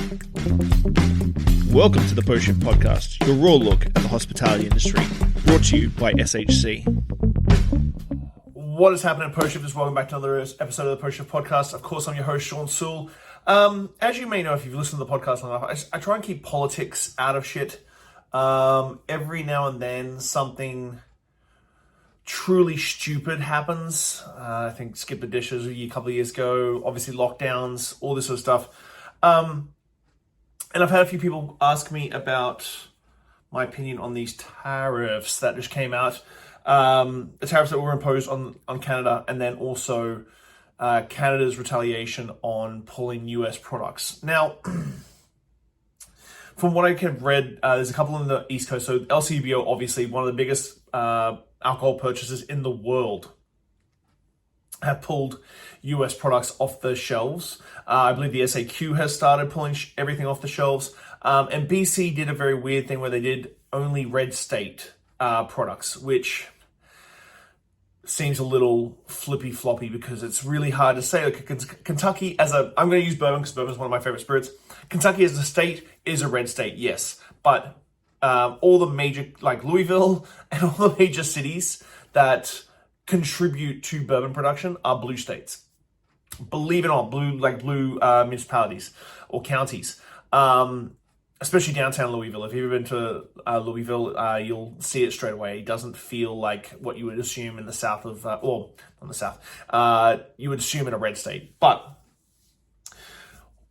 Welcome to the Post Shift Podcast, your raw look at the hospitality industry, brought to you by SHC. What is happening, Post Shifters? Welcome back to another episode of the Post Shift Podcast. Of course, I'm your host, Shawn Soole. As you may know, if you've listened to the podcast long enough, I try and keep politics out of shit. Every now and then, something truly stupid happens. I think Skip the Dishes a couple of years ago, obviously lockdowns, all this sort of stuff. And I've had a few people ask me about my opinion on these tariffs that just came out. The tariffs that were imposed on Canada, and then also Canada's retaliation on pulling US products. Now, from what I have read, there's a couple on the East Coast. So LCBO, obviously one of the biggest alcohol purchasers in the world, have pulled US products off the shelves. I believe the SAQ has started pulling everything off the shelves. And BC did a very weird thing where they did only red state products, which seems a little flippy floppy because it's really hard to say. Like Kentucky I'm going to use bourbon because bourbon is one of my favorite spirits. Kentucky as a state is a red state, yes. But all the major, like Louisville and all the major cities that contribute to bourbon production are blue states. Believe it or not, blue municipalities or counties, especially downtown Louisville. If you've ever been to Louisville, you'll see it straight away. It doesn't feel like what you would assume in the south of, or not the south, you would assume in a red state. But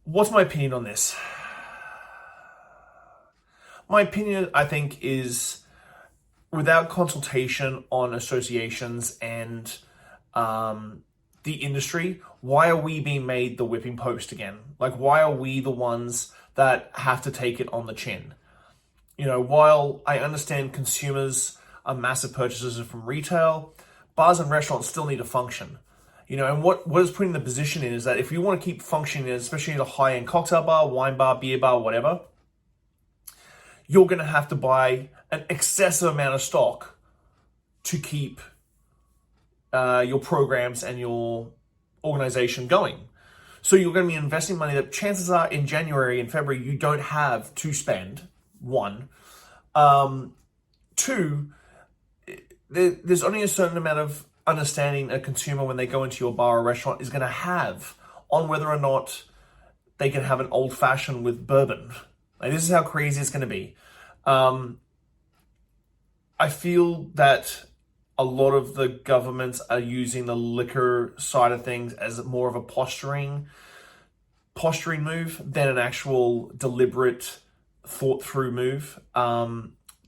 what's my opinion on this? My opinion, I think, is without consultation on associations and the industry, why are we being made the whipping post again? Like, why are we the ones that have to take it on the chin? You know, while I understand consumers are massive purchasers from retail, bars and restaurants still need to function. You know, and what is putting the position in is that if you want to keep functioning, especially in a high-end cocktail bar, wine bar, beer bar, whatever, you're going to have to buy an excessive amount of stock to keep your programs and your organization going. So you're going to be investing money that chances are in January and February you don't have to spend, one. Two, there's only a certain amount of understanding a consumer when they go into your bar or restaurant is going to have on whether or not they can have an old fashioned with bourbon. Like, this is how crazy it's going to be. I feel that a lot of the governments are using the liquor side of things as more of a posturing move than an actual deliberate, thought-through move.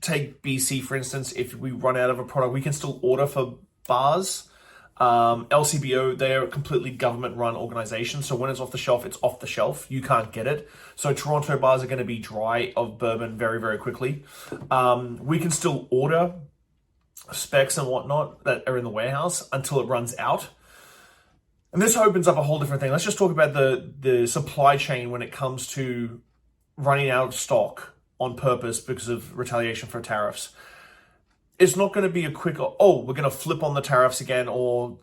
Take BC, for instance. If we run out of a product, we can still order for bars. LCBO, they're a completely government-run organization, so when it's off the shelf, it's off the shelf. You can't get it. So Toronto bars are going to be dry of bourbon very, very quickly. We can still order specs and whatnot that are in the warehouse until it runs out. And this opens up a whole different thing. Let's just talk about the supply chain when it comes to running out of stock on purpose because of retaliation for tariffs. It's not going to be a quick, we're going to flip on the tariffs again, or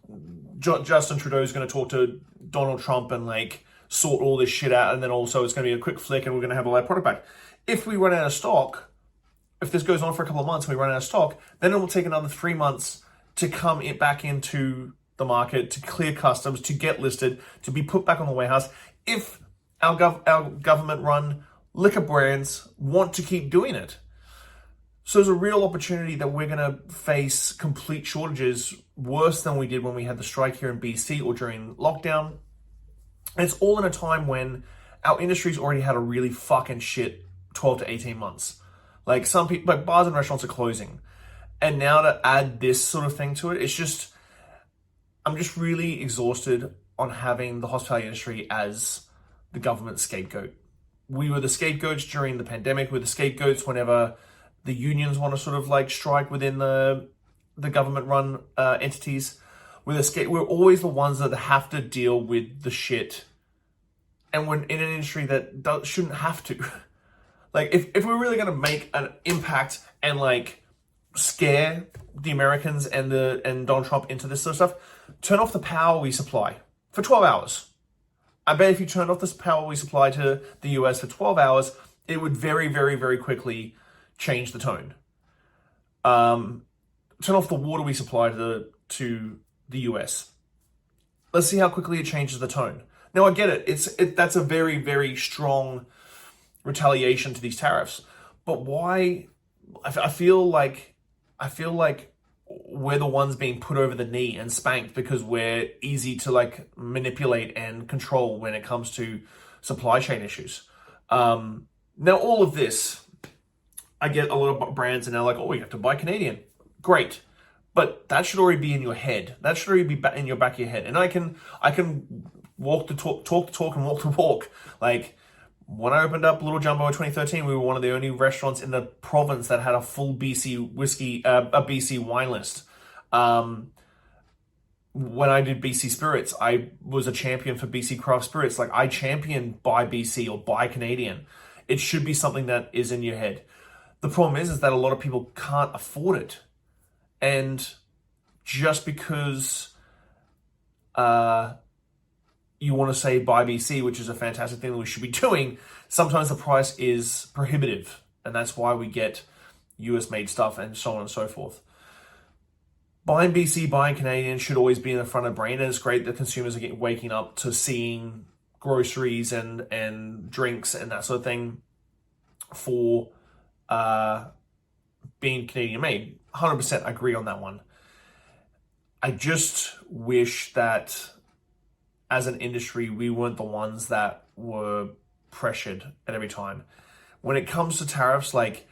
Justin Trudeau is going to talk to Donald Trump and like sort all this shit out, and then also it's going to be a quick flick and we're going to have all our product back. If we run out of stock, if this goes on for a couple of months and we run out of stock, then it will take another 3 months to come back into the market, to clear customs, to get listed, to be put back on the warehouse. If our government-run liquor brands want to keep doing it. So there's a real opportunity that we're going to face complete shortages worse than we did when we had the strike here in BC or during lockdown. And it's all in a time when our industry's already had a really fucking shit 12 to 18 months. Like some people, like bars and restaurants are closing. And now to add this sort of thing to it, I'm just really exhausted on having the hospitality industry as the government scapegoat. We were the scapegoats during the pandemic. We're the scapegoats whenever the unions want to sort of like strike within the government-run entities. We're always the ones that have to deal with the shit, and we're in an industry that shouldn't have to. Like, if we're really going to make an impact and like scare the Americans and Donald Trump into this sort of stuff, turn off the power we supply for 12 hours. I bet if you turned off this power we supply to the US for 12 hours, it would very, very, very quickly change the tone. Turn off the water we supply to the US. Let's see how quickly it changes the tone. Now, I get it. That's a very, very strong retaliation to these tariffs. But why? I feel like we're the ones being put over the knee and spanked because we're easy to like manipulate and control when it comes to supply chain issues. Now, all of this, I get a lot of brands and they're like, oh, you have to buy Canadian. Great. But that should already be in your head. That should already be in your back of your head. And I can walk the talk the talk, and walk the walk. Like, when I opened up Little Jumbo in 2013, we were one of the only restaurants in the province that had a full BC whiskey, a BC wine list. When I did BC Spirits, I was a champion for BC Craft Spirits. Like, I champion buy BC or buy Canadian. It should be something that is in your head. The problem is that a lot of people can't afford it. And just because you want to say buy BC, which is a fantastic thing that we should be doing, sometimes the price is prohibitive. And that's why we get US made stuff and so on and so forth. Buying BC, buying Canadian should always be in the front of the brain. And it's great that consumers are waking up to seeing groceries and drinks and that sort of thing for being Canadian made. 100% agree on that one. I just wish that as an industry, we weren't the ones that were pressured at every time. When it comes to tariffs, like,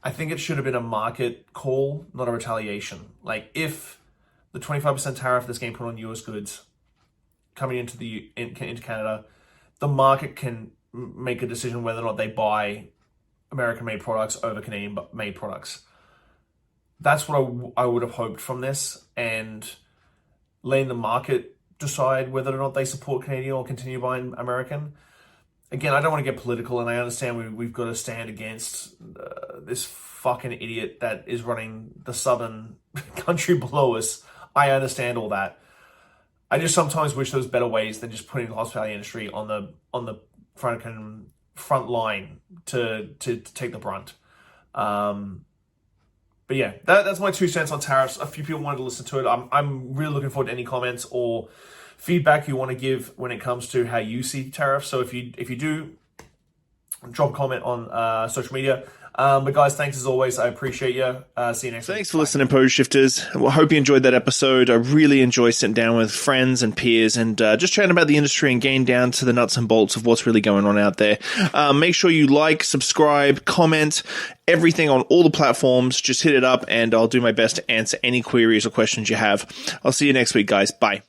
I think it should have been a market call, not a retaliation. Like, if the 25% tariff that's getting put on US goods coming into Canada, the market can make a decision whether or not they buy American-made products over Canadian-made products. That's what I would have hoped from this, and letting the market decide whether or not they support Canadian or continue buying American. Again, I don't want to get political, and I understand we've got to stand against this fucking idiot that is running the southern country below us. I understand all that. I just sometimes wish there was better ways than just putting the hospitality industry on the front line to take the brunt. But yeah, that's my 2 cents on tariffs. A few people wanted to listen to it. I'm really looking forward to any comments or feedback you want to give when it comes to how you see tariffs. So if you do, drop a comment on social media. But guys, thanks as always. I appreciate you. See you next week. Thanks for listening, Pose Shifters. Well, I hope you enjoyed that episode. I really enjoy sitting down with friends and peers and just chatting about the industry and getting down to the nuts and bolts of what's really going on out there. Make sure you like, subscribe, comment, everything on all the platforms. Just hit it up and I'll do my best to answer any queries or questions you have. I'll see you next week, guys. Bye.